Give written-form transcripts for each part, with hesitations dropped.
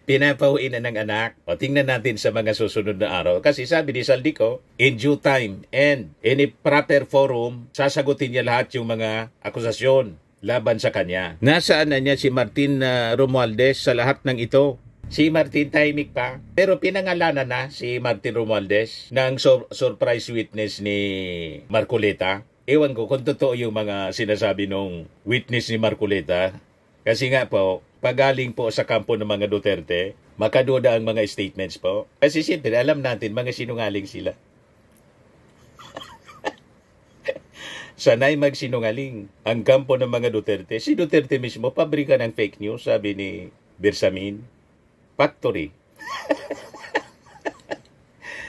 Pinapauwi na ng anak. O tingnan natin sa mga susunod na araw. Kasi sabi ni Saldico, in due time and in a proper forum, sasagutin niya lahat yung mga akusasyon laban sa kanya. Nasaan na niya si Martin Romualdez sa lahat ng ito? Si Martin tahimik pa. Pero pinangalanan na si Martin Romualdez ng surprise witness ni Marcoleta. Ewan ko kung totoo yung mga sinasabi nung witness ni Marcoleta. Kasi nga po, pagaling po sa kampo ng mga Duterte, makaduda ang mga statements po. Kasi siyempre, alam natin, mga sinungaling sila. Sanay magsinungaling ang kampo ng mga Duterte. Si Duterte mismo, pabrika ng fake news, sabi ni Bersamin. Factory.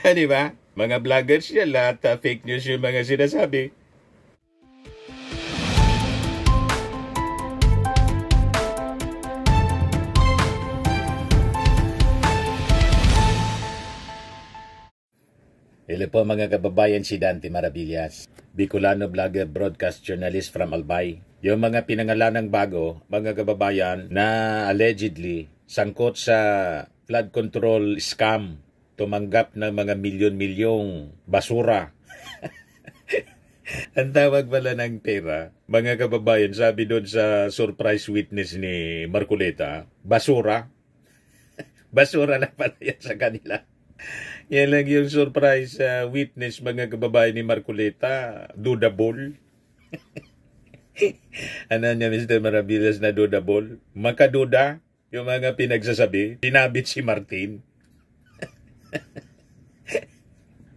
Di ba? Mga vloggers yan, lahat fake news yung mga sinasabi. Hello po mga kababayan, si Dante Maravillas, Bicolano vlogger, broadcast journalist from Albay. Yung mga pinangalanang bago, mga kababayan, na allegedly sangkot sa flood control scam, tumanggap ng mga milyon-milyong basura. Ang tawag pala ng pera, mga kababayan, sabi doon sa surprise witness ni Marcoleta, basura. Basura na pala yan sa kanila. Yan lang yung surprise witness, mga kababayan, ni Marcoleta, dudable. Ano niya, Mr. Maravillas, na dudable? Makaduda yung mga pinagsasabi, pinabit si Martin.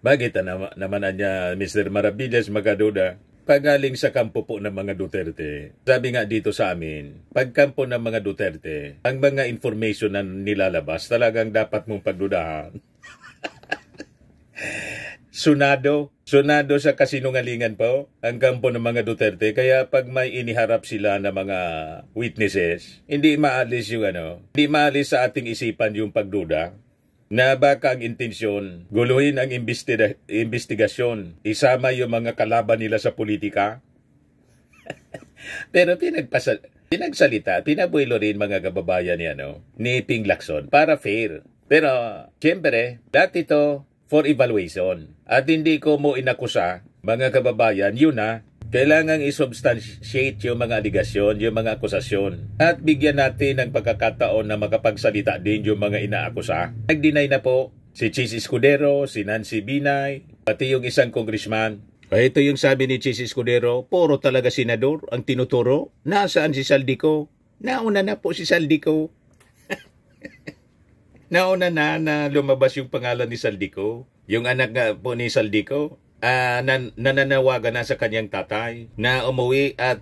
Bakit naman niya, Mr. Maravillas, makaduda? Pagaling sa kampo po ng mga Duterte. Sabi nga dito sa amin, pagkampo ng mga Duterte, ang mga information na nilalabas, talagang dapat mong pagdudahan. Sunado sa kasinungalingan po ang kampo ng mga Duterte. Kaya pag may iniharap sila na mga witnesses, hindi maalis sa ating isipan yung pagduda na baka ang intensyon guluhin ang investigasyon, isama yung mga kalaban nila sa politika. Pero pinagsalita, pinabuelo rin, mga kababayan, ni Ping Lacson para fair. Pero siyempre, lahat ito for evaluation. At hindi ko mo inakusa, mga kababayan, yun na, kailangang isubstantiate yung mga aligasyon, yung mga akusasyon. At bigyan natin ng pagkakataon na makapagsalita din yung mga inaakusa. Nag-deny na po si Chis Escudero, si Nancy Binay, pati yung isang congressman. Ito yung sabi ni Chis Escudero, puro talaga senador ang tinuturo. Nasaan si Saldico? Nauna na po si Saldico. Nauna na lumabas yung pangalan ni Saldico. Yung anak nga po ni Saldico, nananawagan na sa kanyang tatay na umuwi at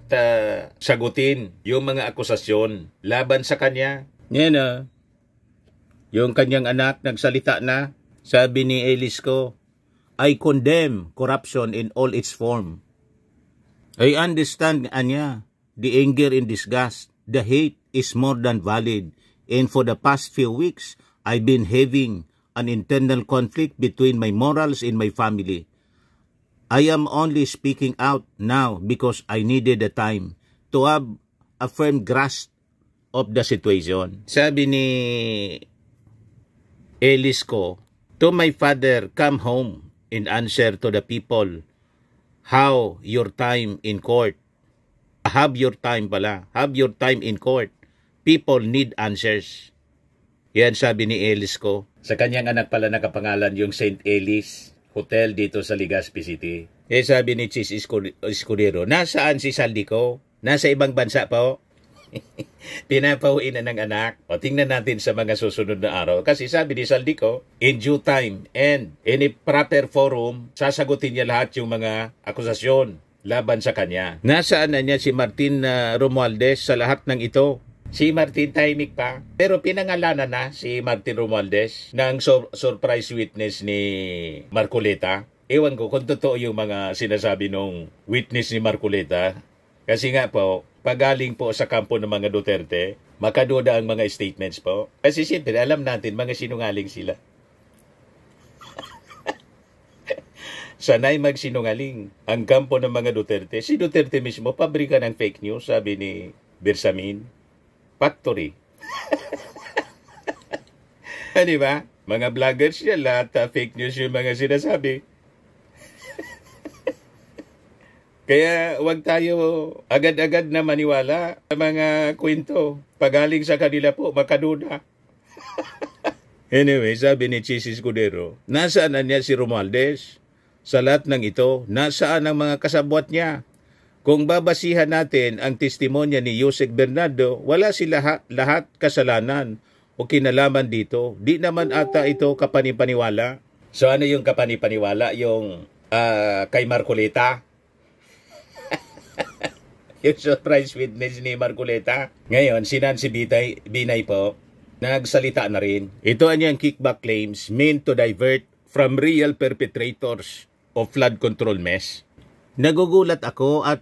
sagutin yung mga akusasyon laban sa kanya. Yan yung kanyang anak nagsalita na. Sabi ni Elisco, I condemn corruption in all its form. I understand, Anya, the anger and disgust. The hate is more than valid. And for the past few weeks, I've been having an internal conflict between my morals and my family. I am only speaking out now because I needed the time to have a firm grasp of the situation. Sabi ni Elisco, to my father, come home and answer to the people how your time in court. Have your time in court. People need answers. Yan sabi ni Elisco. Sa kanyang anak pala nakapangalan yung St. Elis Hotel dito sa Legazpi City. Sabi ni Chis Escudero, nasaan si Saldico? Nasa ibang bansa po. Pinapauwi na ng anak. O tingnan natin sa mga susunod na araw. Kasi sabi ni Saldico, in due time and in a proper forum, sasagutin niya lahat yung mga akusasyon laban sa kanya. Nasaan na niya si Martin Romualdez sa lahat ng ito? Si Martin tahimik pa. Pero pinangalanan na si Martin Romualdez ng surprise witness ni Marcoleta. Ewan ko kung totoo yung mga sinasabi nung witness ni Marcoleta. Kasi nga po, pagaling po sa kampo ng mga Duterte, makaduda ang mga statements po. Kasi siyempre, alam natin, mga sinungaling sila. Sanay magsinungaling ang kampo ng mga Duterte. Si Duterte mismo, pabrika ng fake news, sabi ni Bersamin. Factory. Di ba? Mga vloggers yan, lahat fake news yung mga sinasabi. Kaya wag tayo agad-agad na maniwala sa mga kwento. Pagaling sa kanila po, makaduda. Anyway, sabi ni Chis Escudero, nasaan na niya si Romualdez? Sa lahat ng ito, nasaan ang mga kasabwat niya? Kung babasihan natin ang testimonya ni Yusek Bernardo, wala sila lahat kasalanan o kinalaman dito. Di naman ata ito kapanipaniwala. So ano yung kapanipaniwala? Yung kay Marcoleta? Yung surprise witness ni Marcoleta. Ngayon, si Nancy Binay po, nagsalita na rin. Ito ang yung kickback claims meant to divert from real perpetrators of flood control mess. Nagugulat ako at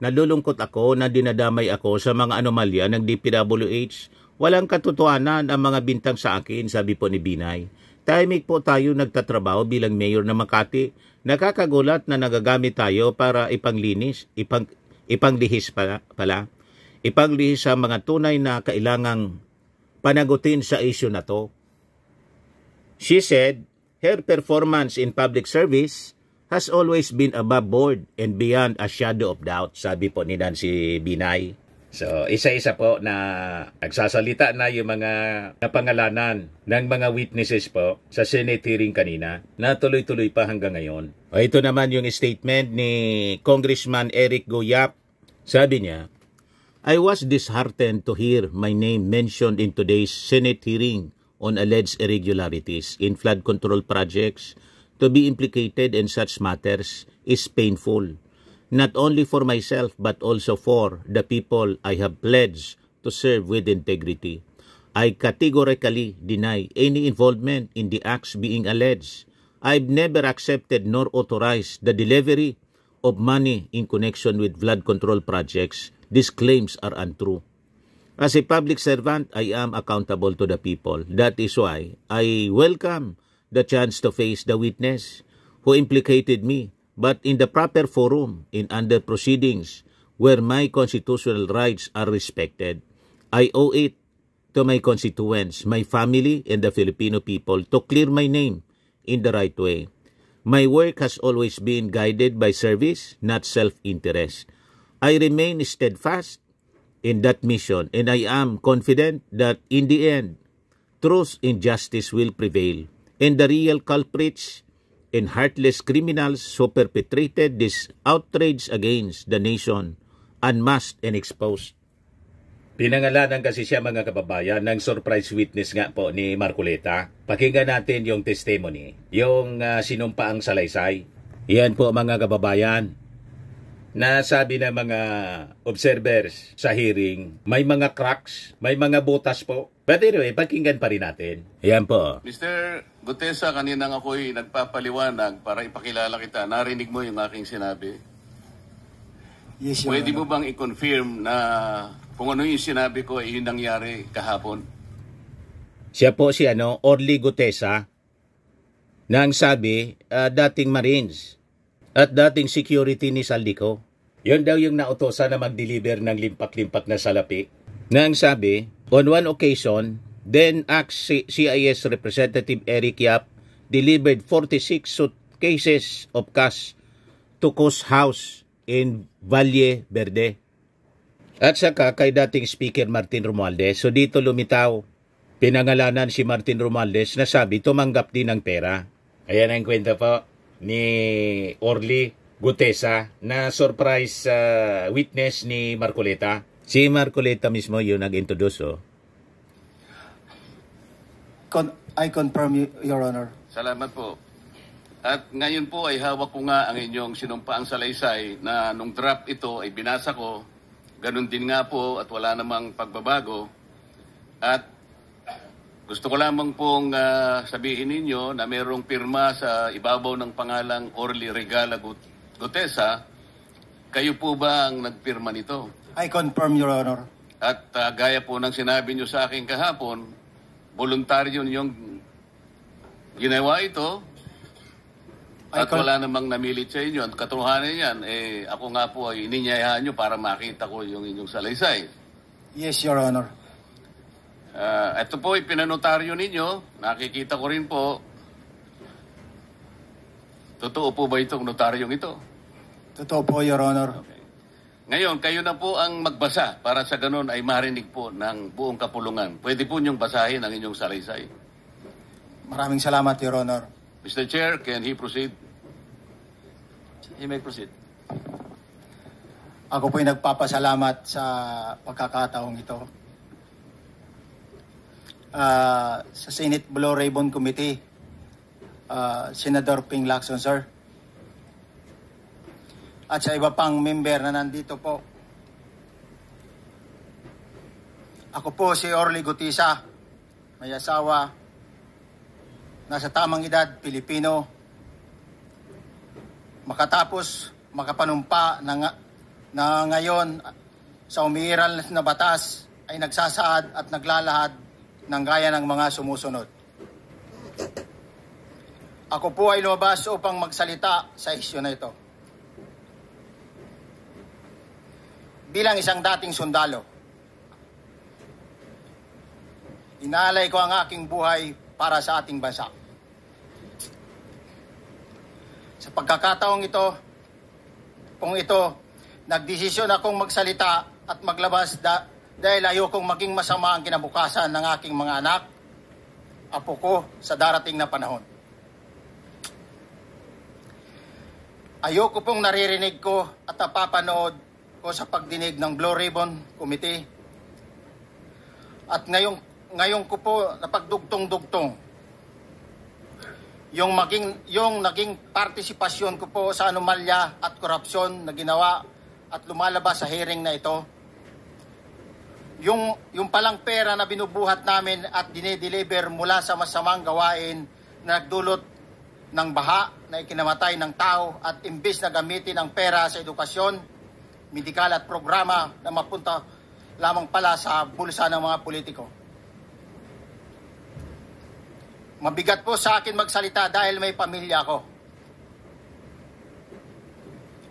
nalulungkot ako na dinadamay ako sa mga anomalya ng DPWH. Walang katotohanan ang mga bintang sa akin, sabi po ni Binay. Tahimik po tayo nagtatrabaho bilang mayor ng Makati. Nakakagulat na nagagamit tayo para ipanglihis pala. Ipanglihis sa mga tunay na kailangang panagutin sa issue na to. She said, her performance in public service has always been above board and beyond a shadow of doubt, sabi po ni Nancy Binay. So, isa-isa po na nagsasalita na yung mga napangalanan ng mga witnesses po sa Senate hearing kanina na tuloy-tuloy pa hanggang ngayon. O, ito naman yung statement ni Congressman Eric Goyap. Sabi niya, I was disheartened to hear my name mentioned in today's Senate hearing on alleged irregularities in flood control projects. To be implicated in such matters is painful, not only for myself but also for the people I have pledged to serve with integrity. I categorically deny any involvement in the acts being alleged. I've never accepted nor authorized the delivery of money in connection with flood control projects. These claims are untrue. As a public servant, I am accountable to the people. That is why I welcome the chance to face the witness who implicated me, but in the proper forum, in under proceedings, where my constitutional rights are respected. I owe it to my constituents, my family, and the Filipino people to clear my name in the right way. My work has always been guided by service, not self-interest. I remain steadfast in that mission, and I am confident that in the end, truth and justice will prevail, and the real culprits and heartless criminals who perpetrated this outrage against the nation unmasked and exposed. Pinangalanan kasi siya, mga kababayan, ng surprise witness nga po ni Marcoleta. Pakinggan natin yung testimony, yung sinumpaang salaysay. Yan po, mga kababayan. Nasabi ng mga observers sa hearing, may mga cracks, may mga butas po. But anyway, pakinggan pa rin natin. Ayan po. Mr. Gutesa, kaninang ako'y nagpapaliwanag para ipakilala kita. Narinig mo yung aking sinabi? Yes, Your Pwede Honor. mo bang i-confirm na kung ano yung sinabi ko ay yun nangyari kahapon? Siya po si Orly Gutesa, na ang sabi, dating Marines at dating security ni Saldico. Yun daw yung nautosan na mag-deliver ng limpak-limpak na salapi. Na ang sabi, on one occasion, then CIS Representative Eric Yap delivered 46 suitcases of cash to Coast House in Valle Verde. At saka kay dating Speaker Martin Romualdez. So dito lumitaw, pinangalanan si Martin Romualdez na sabi tumanggap din ng pera. Ayan ang kwento po ni Orly Gutesa na surprise witness ni Marcoleta. Si Marcoleta mismo yung nag-introduce. I confirm, Your Honor. Salamat po. At ngayon po ay hawak ko nga ang inyong sinumpaang salaysay na nung draft ito ay binasa ko. Ganun din nga po at wala namang pagbabago. At gusto ko lamang pong sabihin ninyo na mayroong pirma sa ibabaw ng pangalang Orly Regala Gutesa. Kayo po ba ang nagpirma nito? I confirm, Your Honor. At gaya po ng sinabi nyo sa akin kahapon, voluntaryo ninyong ginawa ito at wala namang namilit sa inyo. At katotohanan yan, ako nga po ay ininyayahan nyo para makita ko yung inyong salaysay. Yes, Your Honor. Ito po ipinanotaryo ninyo. Nakikita ko rin po. Totoo po ba itong notaryong ito? Totoo po, Your Honor. Okay. Ngayon, kayo na po ang magbasa para sa ganun ay marinig po ng buong kapulungan. Pwede po niyong basahin ang inyong salaysay. Maraming salamat, Your Honor. Mr. Chair, can he proceed? You may proceed. Ako po'y nagpapasalamat sa pagkakataong ito. Sa Senate Blue Ribbon Committee, Senator Ping Lacson, sir. At sa iba pang member na nandito po. Ako po si Orly Gutisa, may asawa, nasa tamang edad, Pilipino, makatapos makapanumpa na ngayon sa umiiral na batas ay nagsasaad at naglalahad ng gaya ng mga sumusunod. Ako po ay lumabas upang magsalita sa isyu na ito. Bilang isang dating sundalo, inaalay ko ang aking buhay para sa ating bansa. Sa pagkakataong ito, nagdesisyon akong magsalita at maglabas dahil ayokong maging masama ang kinabukasan ng aking mga anak, apo ko sa darating na panahon. Ayoko pong naririnig ko at napapanood ko sa pagdinig ng Blue Ribbon Committee at ngayon ko po napagdugtong-dugtong yung naging partisipasyon ko po sa anomalya at korupsyon na ginawa at lumalabas sa hearing na ito. Yung palang pera na binubuhat namin at dinideliver mula sa masamang gawain na nagdulot ng baha na ikinamatay ng tao at imbis na gamitin ang pera sa edukasyon, medikal at programa na mapunta lamang pala sa bulsa ng mga politiko. Mabigat po sa akin magsalita dahil may pamilya ko.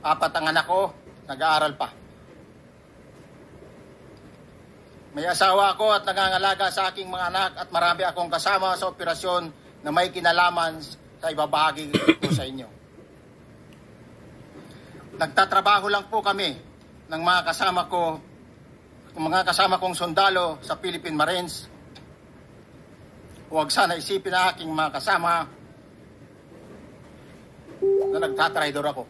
4 ang anak ko, nag-aaral pa. May asawa ako at nangangalaga sa aking mga anak at marami akong kasama sa operasyon na may kinalaman sa ibabahagi ko sa inyo. Nagtatrabaho lang po kami ng mga kasama kong sundalo sa Philippine Marines. Huwag sana isipin na aking mga kasama na nagtatraidor ako.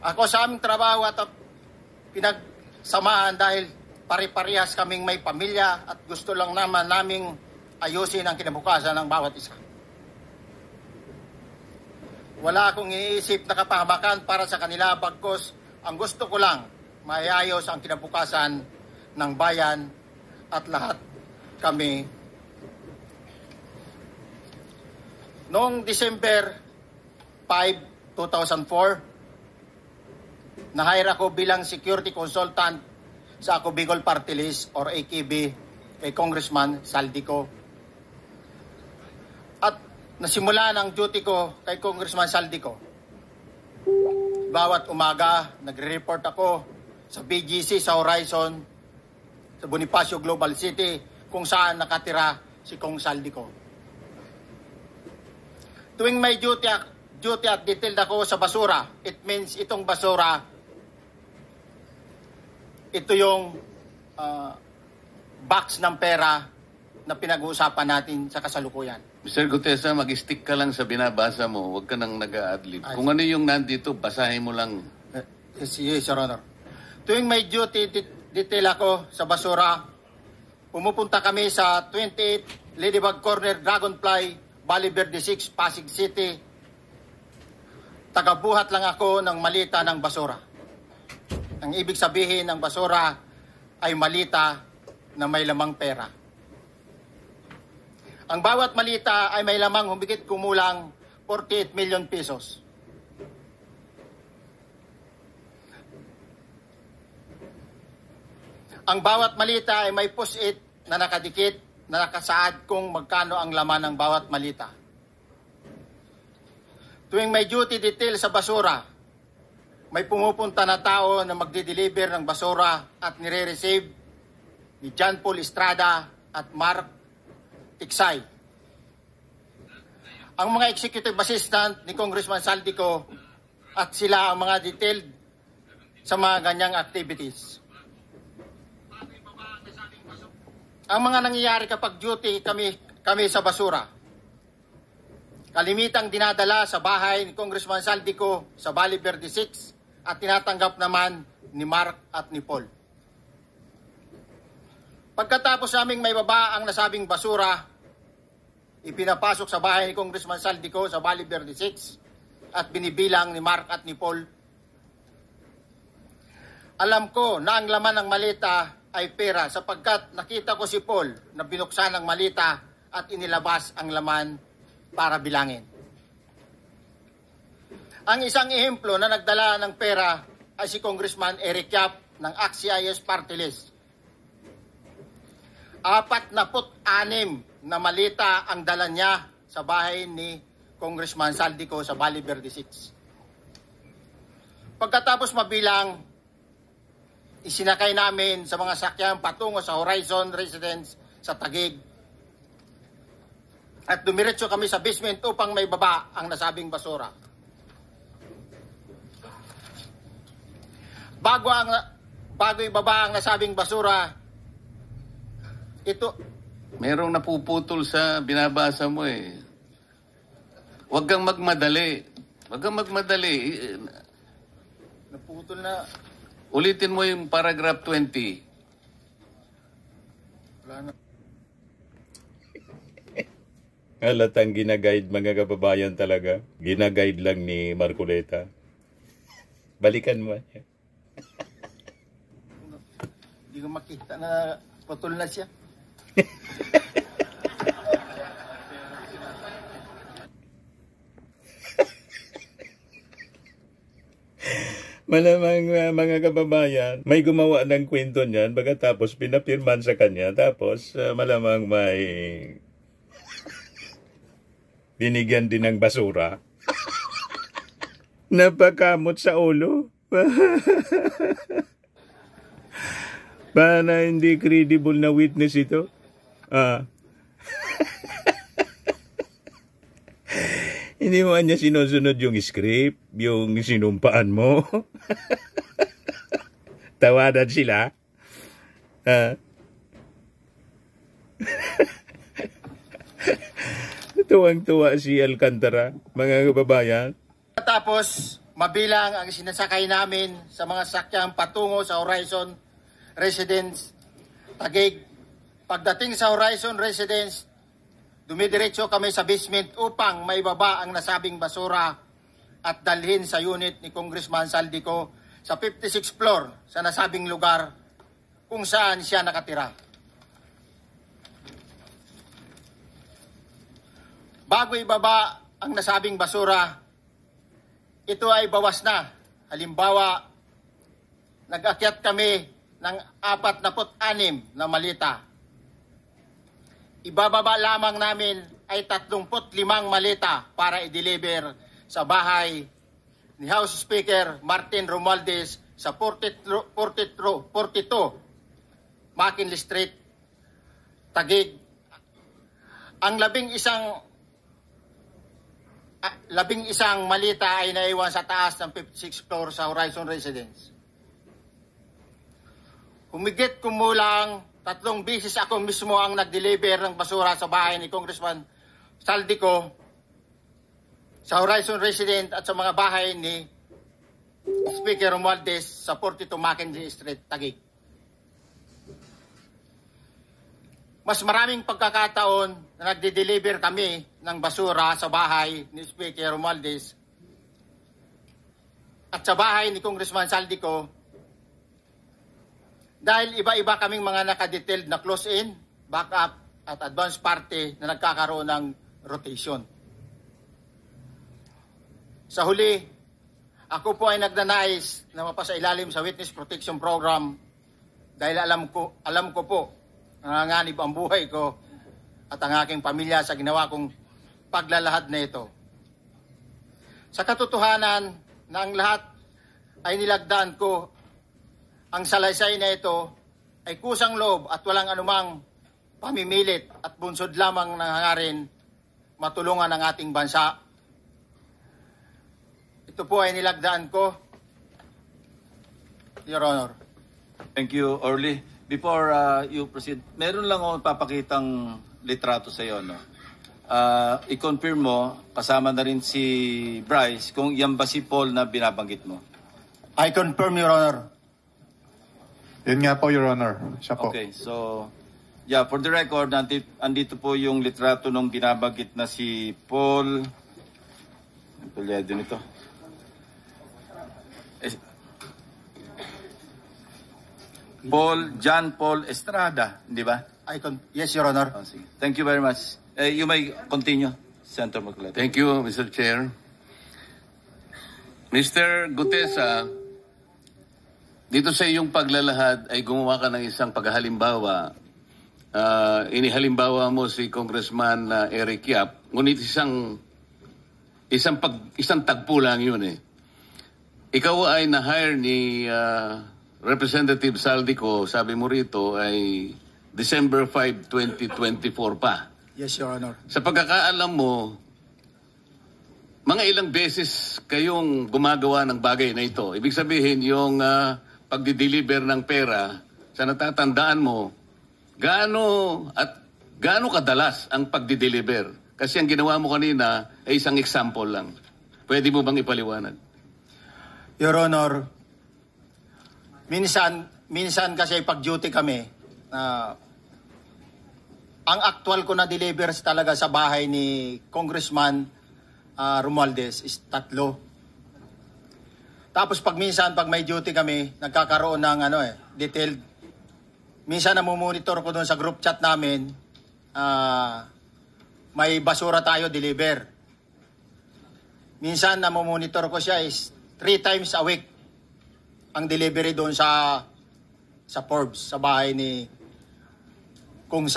Ako sa aming trabaho at pinagsamahan dahil pare-parehas kaming may pamilya at gusto lang naman naming ayusin ang kinabukasan ng bawat isa. Wala akong iniisip na kapahamakan para sa kanila, bagkus ang gusto ko lang maiayos ang kinabukasan ng bayan at lahat kami. Noong December 5, 2004, na-hire ako bilang security consultant sa Ako Bicol Party List or AKB kay Congressman Saldico. At nasimula ng duty ko kay Congressman Saldico. Bawat umaga, nagre-report ako sa BGC sa Horizon, sa Bonifacio Global City, kung saan nakatira si Kong Saldico. Tuwing may duty at detailed ako sa basura, it means itong basura, ito yung box ng pera na pinag-uusapan natin sa kasalukuyan. Mr. Gutesa, mag-stick ka lang sa binabasa mo. Huwag ka nang nag-a-adlib. Kung ano yung nandito, basahin mo lang. Yes, Your Honor. Tuwing may duty detail ako sa basura, pumupunta kami sa 28 Ladybug Corner, Dragonfly, Valle Verde 6, Pasig City. Tagabuhat lang ako ng malita ng basura. Ang ibig sabihin ng basura ay malita na may lamang pera. Ang bawat malita ay may lamang humigit kumulang 48 million pesos. Ang bawat malita ay may post-it na nakadikit na nakasaad kung magkano ang laman ng bawat malita. Tuwing may duty detail sa basura, may pumupunta na tao na magdi-deliver ng basura at nire-receive ni John Paul Estrada at Mark Tiksay. Ang mga executive assistant ni Congressman Saldico at sila ang mga detailed sa mga ganyang activities. Ang mga nangyayari kapag duty kami sa basura, kalimitang dinadala sa bahay ni Congressman Saldico sa Valle Verde 6 at tinatanggap naman ni Mark at ni Paul. Pagkatapos naming may baba ang nasabing basura, ipinapasok sa bahay ni Congressman Saldico sa Valle Verde 6 at binibilang ni Mark at ni Paul. Alam ko na ang laman ng malita ay pera sapagkat nakita ko si Paul na binuksan ang malita at inilabas ang laman para bilangin. Ang isang ehemplo na nagdala ng pera ay si Congressman Eric Yap ng AXIS Party List. 46 na malita ang dala niya sa bahay ni Congressman Saldico sa Valle Verde 6. Pagkatapos mabilang, isinakay namin sa mga sakyan patungo sa Horizon Residence sa Taguig. At dumiretso kami sa basement upang may baba ang nasabing basura. Bago ibaba ang nasabing basura, ito... Merong napuputol sa binabasa mo eh. Huwag kang magmadali. Huwag kang magmadali. Naputol na... Ulitin mo yung paragraph 20. Wala na. Halatang ginaguide mga kababayan talaga. Ginaguide lang ni Marcoleta. Balikan mo. Hindi ko makita na putol na siya. Malamang mga kababayan, may gumawa ng kwento niyan, pagkatapos pinapirman sa kanya, tapos malamang may binigyan din ng basura. Napakamot sa ulo. Para hindi credible na witness ito. Hindi mo niya sinusunod yung script, yung sinumpaan mo. Tawanan sila. Tuwang-tuwa si Alcantara, mga kababayan. Tapos, mabilang ang sinasakay namin sa mga sakyang patungo sa Horizon Residence Taguig. Pagdating sa Horizon Residence, dumidiretso kami sa basement upang maibaba ang nasabing basura at dalhin sa unit ni Congressman Saldico sa 56th floor sa nasabing lugar kung saan siya nakatira. Bago ibaba ang nasabing basura, ito ay bawas na. Halimbawa, nag-akyat kami ng 46 na malita. Ibababa lamang namin ay 35 malita para i-deliver sa bahay ni House Speaker Martin Romualdez sa 42 McKinley Street, Taguig. Ang labing isang malita ay naiwan sa taas ng 56th floor sa Horizon Residence. Humigit kumulang 3 beses ako mismo ang nag-deliver ng basura sa bahay ni Congressman Saldico sa Horizon Residence at sa mga bahay ni Speaker Romualdez sa 42 McKinley Street, Taguig. Mas maraming pagkakataon na nagde-deliver kami ng basura sa bahay ni Speaker Romualdez at sa bahay ni Congressman Saldico dahil iba-iba kaming mga nakadetailed na close-in, backup at advance party na nagkakaroon ng rotation. Sa huli, ako po ay nagnanais na mapasailalim sa Witness Protection Program dahil alam ko po nanganganib ang buhay ko at ang aking pamilya sa ginawa kong paglalahad na ito. Sa katotohanan na ang lahat ay nilagdaan ko, ang salaysay na ito ay kusang loob at walang anumang pamimilit at bunsod lamang ng hangarin matulungan ang ating bansa. Ito po ay nilagdaan ko, Your Honor. Thank you, Orly. Before you proceed, meron lang akong papakitang litrato sa iyo, no? I-confirm mo, kasama na rin si Bryce, kung yan ba si Paul na binabanggit mo. I confirm, Your Honor. Yun nga po, Your Honor. Siya po. Okay, so, yeah, for the record, andito po yung litrato ng binabanggit na si Paul. Ang pulyado nito. John Paul Estrada, di ba? Yes, Your Honor. Oh, sige. Thank you very much. You may continue, Senator Marcoleta. Thank you, Mr. Chair. Mr. Gutesa, dito sa iyong paglalahad ay gumawa ka ng isang paghalimbawa. Inihalimbawa mo si Congressman Eric Yap, ngunit isang tagpo lang yun eh. Ikaw ay na-hire ni Representative Saldico, sabi mo rito, ay December 5, 2024 pa. Yes, Your Honor. Sa pagkakaalam mo, mga ilang beses kayong gumagawa ng bagay na ito. Ibig sabihin, yung pagdi-deliver ng pera, sa natatandaan mo, gaano kadalas ang pagdi-deliver? Kasi ang ginawa mo kanina ay isang example lang. Pwede mo bang ipaliwanag? Your Honor, minsan kasi pag-duty kami, ang actual ko na delivers talaga sa bahay ni Congressman Romualdez is 3. Tapos pag may duty kami, nagkakaroon ng detailed. Minsan namumonitor ko doon sa group chat namin, may basura tayo deliver. Minsan namumonitor ko siya is 3 times a week ang delivery doon sa Forbes, sa bahay ni Kung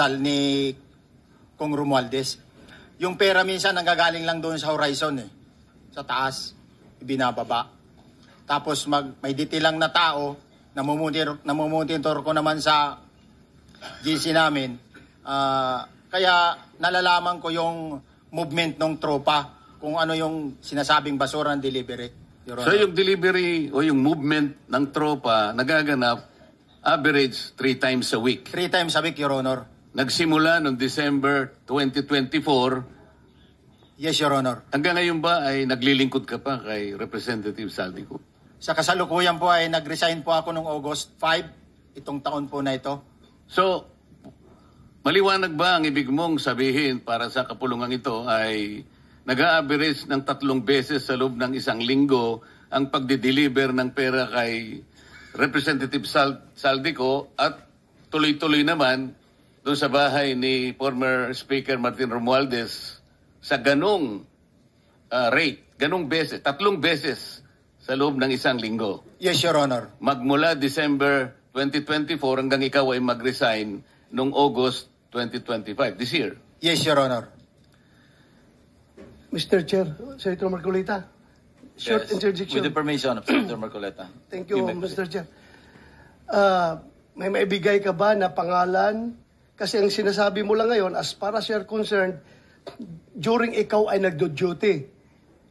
Romualdez. Yung pera minsan nanggagaling lang doon sa horizon sa taas, ibinababa. Tapos may detail lang na tao, namumonitor ko naman sa GC namin. Kaya nalalaman ko yung movement ng tropa, kung ano yung sinasabing basura ng delivery. So yung delivery o yung movement ng tropa nagaganap average 3 times a week. 3 times a week, Your Honor. Nagsimula noong December 2024. Yes, Your Honor. Hanggang ngayon ba ay naglilingkod ka pa kay Representative Saldico? Sa kasalukuyan po ay nag-resign po ako noong August 5, itong taon po na ito. So, maliwanag ba ang ibig mong sabihin para sa kapulungan ito ay nag-a-average ng 3 beses sa loob ng isang linggo ang pagdi-deliver ng pera kay Representative Saldico at tuloy-tuloy naman doon sa bahay ni former Speaker Martin Romualdez sa ganong rate, ganong beses, 3 beses sa loob ng isang linggo. Yes, Your Honor. Magmula December 2024 hanggang ikaw ay mag-resign noong August 2025, this year. Yes, Your Honor. Mr. Chair, Senator Marcoleta, short interjection. With the permission of Senator Marcoleta. Thank you, Mr. Chair. May maibigay ka ba na pangalan? Kasi ang sinasabi mo lang ngayon, as far as you're concerned, during ikaw ay nagdo-duty,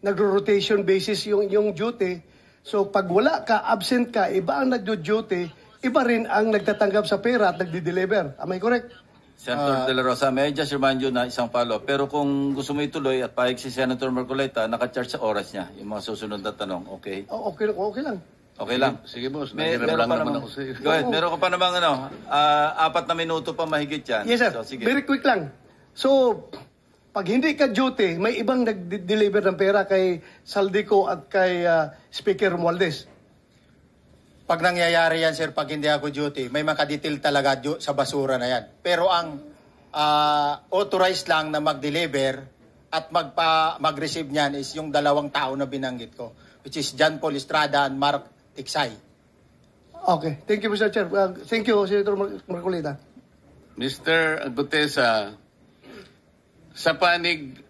nagro-rotation basis yung duty. So pag wala ka, absent ka, iba ang nagdo-duty, iba rin ang nagtatanggap sa pera at nagdi-deliver. Am I correct? Senator De La Rosa, may I just remind you na isang follow-up. Pero kung gusto mo ituloy at pahig si Senator Marcoleta, naka-charge sa oras niya, yung mga susunod na tanong, okay? Okay lang. Okay lang. Sige boss, Meron nahiram lang pa naman namang, ako sa iyo. go ahead, meron ka pa namang 4 na minuto pa mahigit yan. Yes, sir. So, sige. Very quick lang. So, pag hindi ka duty, may ibang nag-deliver ng pera kay Saldico at kay Speaker Romualdez. Pag nangyayari yan, sir, pag hindi ako duty, may makadetail talaga sa basura na yan. Pero ang authorized lang na mag-deliver at mag-receive niyan is yung 2 tao na binanggit ko, which is John Paul Estrada and Mark Tiksay. Okay. Thank you, Mr. Chair. Thank you, Senator Marcoleta. Mr. Gutesa, sa panig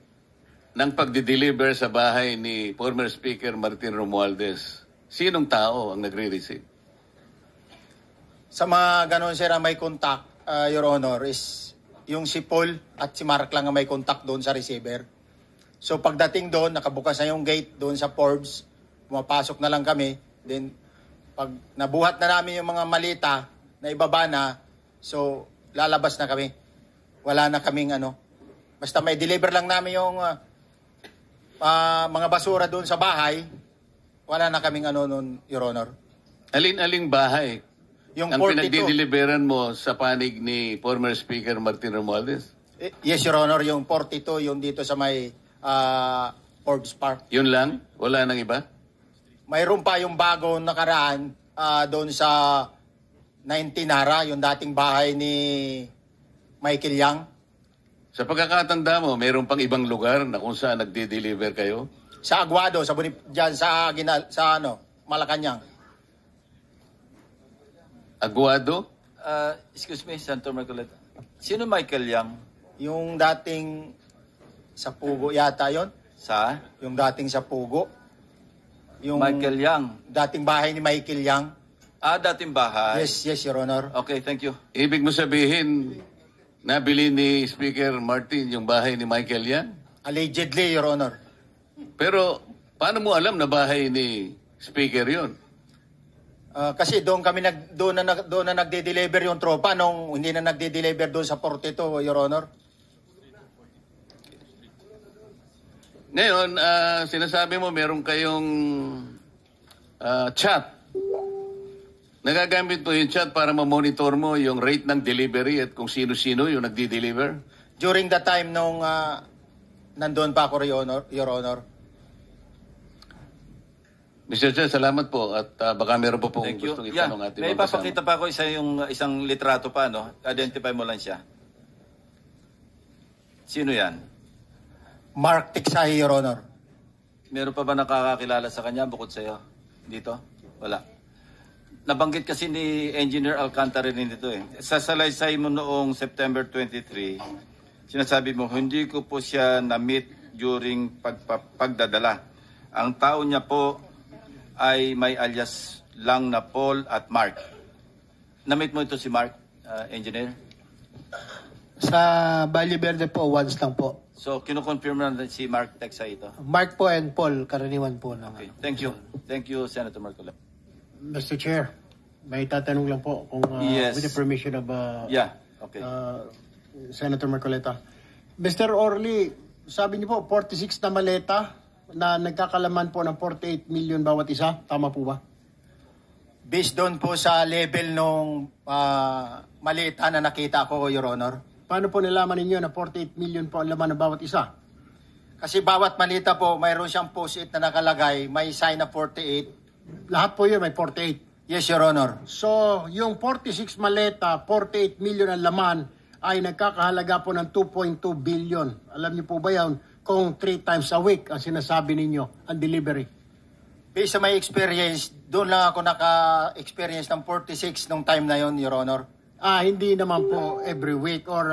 ng pagdi-deliver sa bahay ni former Speaker Martin Romualdez, sinong tao ang nagre-receive? Sa mga ganon sir ang may contact, Your Honor, is yung si Paul at si Mark lang ang may contact doon sa receiver. So pagdating doon, nakabukas na yung gate doon sa Forbes, pumapasok na lang kami. Then pag nabuhat na namin yung mga malita na ibaba na, so lalabas na kami. Wala na kaming ano. Basta may deliver lang namin yung mga basura doon sa bahay, wala na kaming ano noon, Your Honor. Alin-aling bahay Yung ang 42. pinagdideliveran mo sa panig ni former Speaker Martin Romualdez? Yes, Your Honor, yung 42, yung dito sa may Forbes Park. Yun lang? Wala nang iba? Mayroon pa yung bagong nakaraan doon sa 19 Nara, yung dating bahay ni Michael Yang. Sa pagkakatanda mo, mayroon pang ibang lugar na kung saan nagdi-deliver kayo? Sa Aguado, dyan sa Malacanang. Aguado? Excuse me, Senator Marcoleta. Sino Michael Yang? Yung dating sa Pugo yata yon. Sa? Yung dating sa Pugo. Yung Michael Yang. dating bahay ni Michael Yang. Dating bahay. Yes, Your Honor. Okay, thank you. Ibig mo sabihin, nabili ni Speaker Martin yung bahay ni Michael yan? Allegedly, Your Honor. Pero paano mo alam na bahay ni Speaker yon? Kasi doon na nagde-deliver yung tropa nung hindi na nagde-deliver doon sa 42, Your Honor. Ngayon, sinasabi mo meron kayong chat. Nagagamit mo yung chat para ma-monitor mo yung rate ng delivery at kung sino-sino yung nagdi-deliver? During the time nung nandun pa ako, Your Honor. Mr. Chair, salamat po at baka meron po pong Thank you. gustong Yeah, itanong ating may mga kasama. ipapakita pa ako isang litrato pa, no? Identify mo lang siya. Sino yan? Mark Tiksahi, Your Honor. Meron pa ba nakakakilala sa kanya bukod sa'yo? Dito? Wala. Nabanggit kasi ni Engineer Alcantara rin dito eh. Sa salaysay mo noong September 23, sinasabi mo, hindi ko po siya na-meet during pagdadala. Ang tao niya po ay may alias lang na Paul at Mark. Na-meet mo ito si Mark, Engineer? Sa Valle Verde po, once lang po. So, kinukonfirm na si Mark Texa ito. Mark po and Paul, karaniwan po. Okay, thank you. Thank you, Senator Marcoleta. Mr. Chair, may tatanong lang po kung Yes. with the permission of Yeah, okay. Senator Marcoleta. Mr. Orly, sabi niyo po 46 na maleta na nagkakalaman po ng 48 million bawat isa. Tama po ba? Based doon po sa level nung malita na nakita ko, Your Honor. Paano po nalaman ninyo na 48 million po ang laman ng bawat isa? Kasi bawat malita po, mayroon siyang post-it na nakalagay, may sign na 48. Lahat po yun may 48. Yes, Your Honor. So, yung 46 maleta, 48 million ang laman ay nagkakahalaga po ng 2.2 billion. Alam niyo po ba yan? Kung 3 times a week ang sinasabi ninyo, ang delivery. Based sa my experience, doon lang ako naka-experience ng 46 nung time na yon, Your Honor. Hindi naman po every week or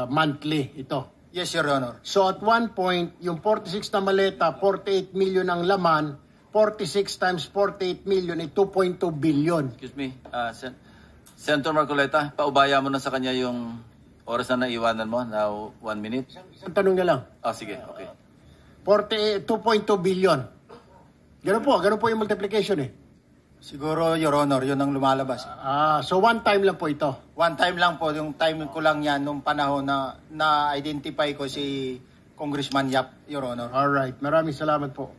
monthly ito. Yes, Your Honor. So at one point, yung 46 na maleta, 48 million ang laman, 46 times 48 million ay 2.2 billion. Excuse me, Senator Marcoleta, paubaya mo na sa kanya yung oras na naiwanan mo, now 1 minute. Isang tanong na lang. Sige, okay. 2.2 billion. Ganun po yung multiplication eh. Siguro, Your Honor, yun ang lumalabas. So one time lang po ito. One time lang po, yung time ko lang yan, nung panahon na na-identify ko si Congressman Yap, Your Honor. Alright, maraming salamat po.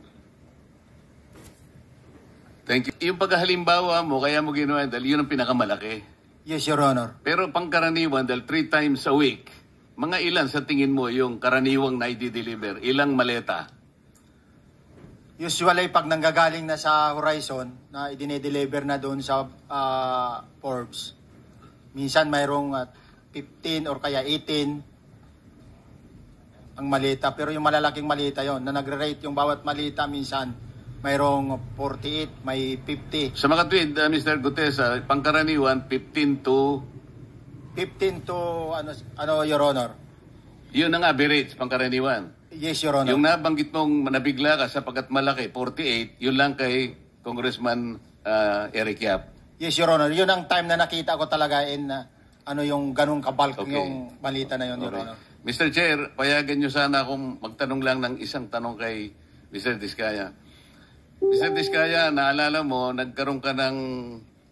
Thank you. Yung paghalimbawa mo, kaya mo ginawa dahil yun ang pinakamalaki. Yes, Your Honor. Pero pangkaraniwan, dahil 3 times a week, mga ilan sa tingin mo yung karaniwang na i-deliver? Ilang maleta? Usually, pag nanggagaling na sa Horizon, na idine-deliver na doon sa Forbes, minsan mayroong 15 or kaya 18 ang malita. Pero yung malalaking malita yon na nagre-rate yung bawat malita, minsan mayroong 48, may 50. Sa mga tweet, Mr. Gutesa, pangkaraniwan, 15 to, Your Honor. yun ang average, pangkaraniwan. Yes, Your Honor. Yung nabanggit mong nabigla ka sapagkat malaki, 48, yun lang kay Congressman Eric Yap. Yes, Your Honor. Yun ang time na nakita ko talaga in ano yung ganung kabalk Okay. yung balita na yun, Your Okay. Honor. Mr. Chair, payagan nyo sana akong magtanong lang ng isang tanong kay Mr. Diskaya. Mr. Diskaya, naalala mo, nagkaroon ka ng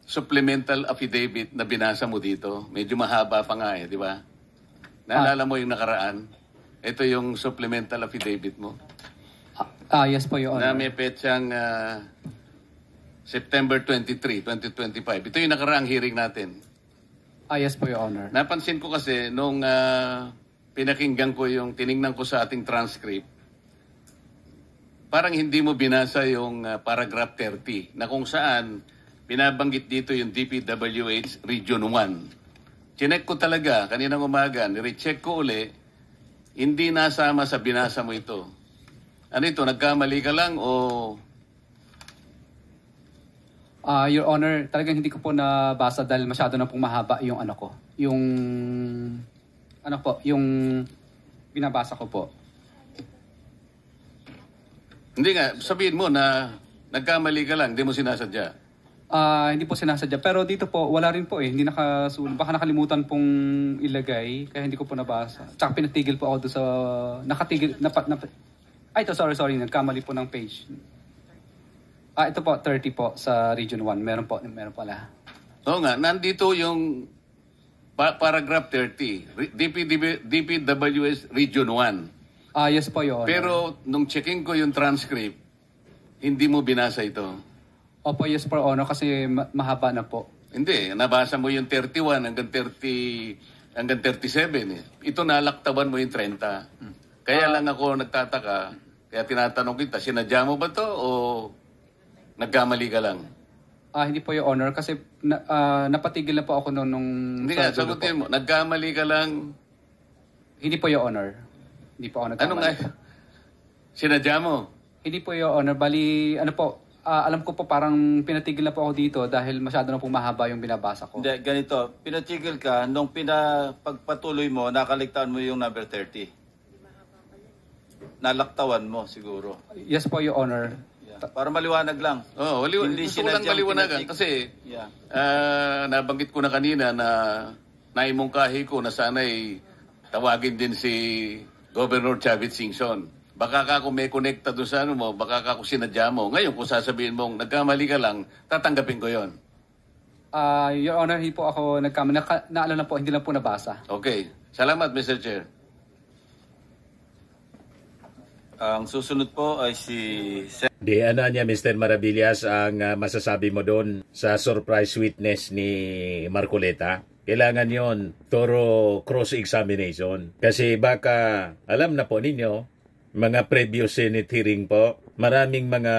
supplemental affidavit na binasa mo dito. Medyo mahaba pa nga di ba? Naalala mo yung nakaraan? Ito yung supplemental affidavit mo. Yes po, Your Na Honor. may petsang September 23, 2025. Ito yung nakaraang hearing natin. Yes po, Your Honor. Napansin ko kasi nung pinakinggan ko yung tiningnan ko sa ating transcript, parang hindi mo binasa yung paragraph 30 na kung saan binabanggit dito yung DPWH Region 1. Chinek ko talaga kaninang umaga, nirecheck ko uli, hindi nasama sa binasa mo ito. Ano ito, nagkamali ka lang o... Your Honor, talagang hindi ko po nabasa dahil masyado na pong mahaba yung ano ko. Yung binabasa ko po. Hindi nga, sabihin mo na nagkamali ka lang, hindi mo sinasadya. Hindi po sinasadya. Pero dito po, wala rin po Hindi nakasulong. Baka nakalimutan pong ilagay, kaya hindi ko po nabasa. Tsaka pinatigil po ako doon sa... Nakatigil... ito, sorry. Nagkamali po ng page. Ito po, 30 po sa Region 1. Meron pala. Oo nga, nandito yung paragraph 30. DPWS Region 1. Yes po, Your Honor. Pero nung checking ko yung transcript, hindi mo binasa ito. Opo, yes po, Your Honor, kasi mahaba na po. Hindi, nabasa mo yung 31 hanggang 37. Ito nalaktaban mo yung 30. Kaya lang ako nagtataka, kaya tinatanong kita, sinadya mo ba to o nagkamali ka lang? Hindi po, Your Honor, kasi napatigil na po ako nung... Hindi nga, sagutin mo, nagkamali ka lang? Hindi po, Your Honor. Hindi po ako nagkamali. Ano nga? Sinadya mo? Hindi po, Your Honor. Bali, alam ko po parang pinatigil na po ako dito dahil masyado na po mahaba yung binabasa ko. Hindi, ganito. Pinatigil ka, nung pagpatuloy mo, nakaligtaan mo yung number 30. Nalaktawan mo siguro. Yes po, Your Honor. Yeah. Para maliwanag lang. Oo, Hindi gusto ko lang sinadyang maliwanagan pinatig- kasi Yeah. nabanggit ko na kanina na naimungkahi ko na sana'y tawagin din si Governor Chavit Singson. Baka ka kung may connecta doon sa ano mo, baka ka kung sinadya mo. Ngayon kung sasabihin mong nagkamali ka lang, tatanggapin ko yon. Your Honor, hindi po ako nagkamali. Naalala po, hindi lang po nabasa. Okay. Salamat, Mr. Chair. Ang susunod po ay si Di ano niya, Mr. Maravillas, ang masasabi mo doon sa surprise witness ni Marcoleta? Kailangan yon thorough cross-examination. Kasi baka, alam na po ninyo, mga previous Senate hearing po, maraming mga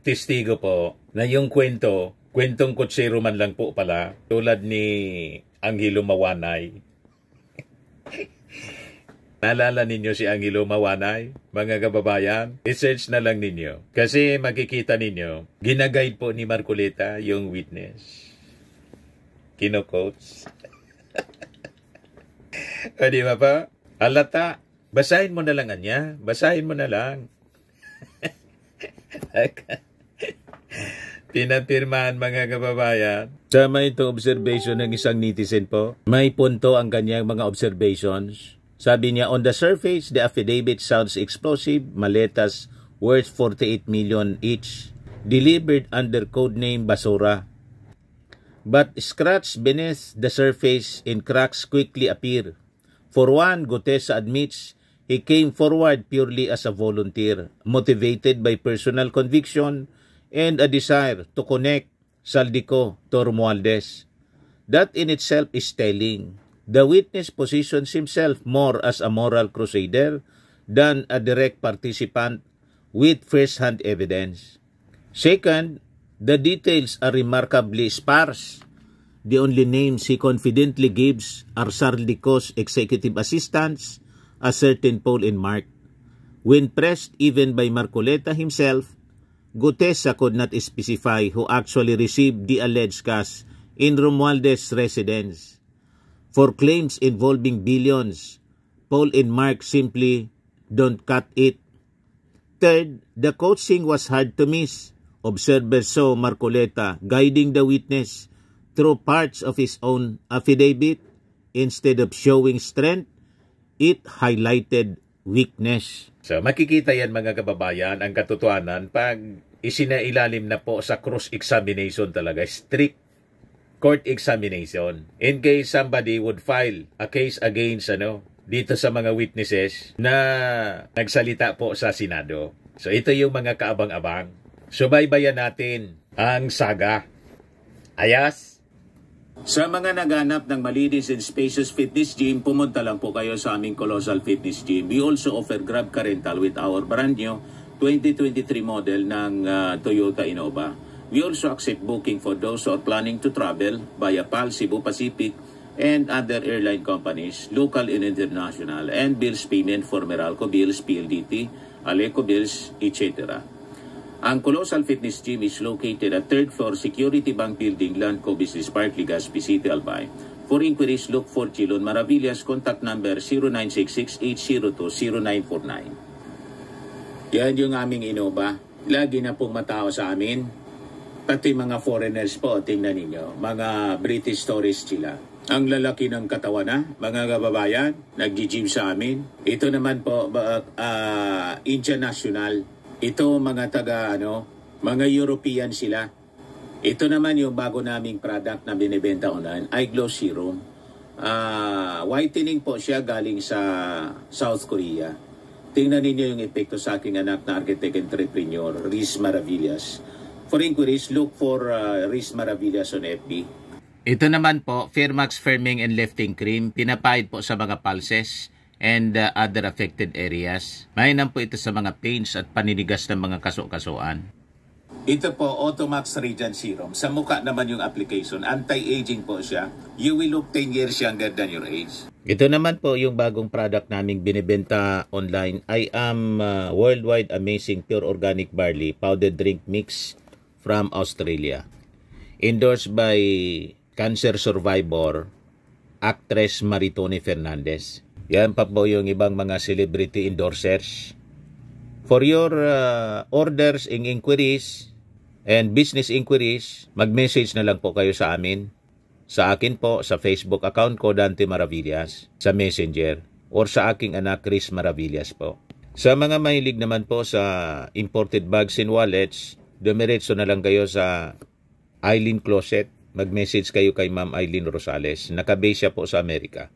testigo po na yung kwentong kutsero man lang po pala, tulad ni Angelo Mawanay. Naalala ninyo si Angelo Mawanay, mga kababayan? I-search na lang ninyo. Kasi makikita ninyo, ginaguide po ni Marcoleta yung witness. Kino-coach. O di ba pa? Alata, basahin mo na lang anya. Basahin mo na lang. Pinapirmahan mga kababayan. Sama ito observation ng isang netizen po. May punto ang kanyang mga observations. Sabi niya, on the surface, the affidavit sounds explosive, maletas worth 48 million each, delivered under codename Basura. But scratch beneath the surface and cracks quickly appear. For one, Gutesa admits he came forward purely as a volunteer, motivated by personal conviction and a desire to connect Saldico to Romualdez. That in itself is telling. The witness positions himself more as a moral crusader than a direct participant with first-hand evidence. Second, the details are remarkably sparse. The only names he confidently gives are Saldico's executive assistants, a certain Paul and Mark. When pressed even by Marcoleta himself, Gutesa could not specify who actually received the alleged cash in Romualdez's residence. For claims involving billions, Paul and Mark simply don't cut it. Third, the coaching was hard to miss. Observer So Marcoleta guiding the witness through parts of his own affidavit instead of showing strength, it highlighted weakness. So makikita yan mga kababayan, ang katotohanan pag isinailalim na po sa cross-examination talaga, strict court examination. In case somebody would file a case against dito sa mga witnesses na nagsalita po sa Senado. So ito yung mga kaabang-abang. Subaybayan natin ang saga. Ayas! Sa mga naghanap ng malinis and spacious fitness gym, pumunta lang po kayo sa aming Colossal Fitness Gym. We also offer Grab Car Rental with our brand new 2023 model ng Toyota Innova. We also accept booking for those who are planning to travel via PAL, Cebu Pacific, and other airline companies, local and international, and bills payment for Meralco Bills, PLDT, Aleco Bills, etc. Ang Colossal Fitness Gym is located at 3rd floor Security Bank Building, Landco Business Park, Legazpi City, Albay. For inquiries, look for Chilon Maravillas, contact number 0966-802-0949. Yan yung aming Innova. Lagi na pong matao sa amin. Pati mga foreigners po, tingnan ninyo. Mga British tourists sila. Ang lalaki ng katawan na, mga kababayan, nag-gym sa amin. Ito naman po, Indian National. Ito mga mga European sila. Ito naman yung bago naming product na binibenta online, Eye Glow Serum. Whitening po siya galing sa South Korea. Tingnan ninyo yung epekto sa aking anak na architect entrepreneur, Riz Maravillas. For inquiries, look for Riz Maravillas on FB. Ito naman po, Fairmax Firming and Lifting Cream, pinapahid po sa mga pulses and other affected areas. Mainam po ito sa mga pains at paninigas ng mga kaso-kasuan. Ito po, Automax Radiant Serum. Sa mukha naman yung application. Anti-aging po siya. You will look 10 years younger than your age. Ito naman po yung bagong product naming binibenta online. I am Worldwide Amazing Pure Organic Barley Powdered Drink Mix from Australia. Endorsed by cancer survivor, actress Maritone Fernandez. Yan pa po yung ibang mga celebrity endorsers. For your orders and inquiries and business inquiries, mag-message na lang po kayo sa amin. Sa akin po, sa Facebook account ko, Dante Maravillas, sa Messenger, or sa aking anak, Chris Maravillas po. Sa mga mahilig naman po sa imported bags and wallets, dumiretso na lang kayo sa Eileen Closet. Mag-message kayo kay Ma'am Eileen Rosales. Nakabase siya po sa Amerika.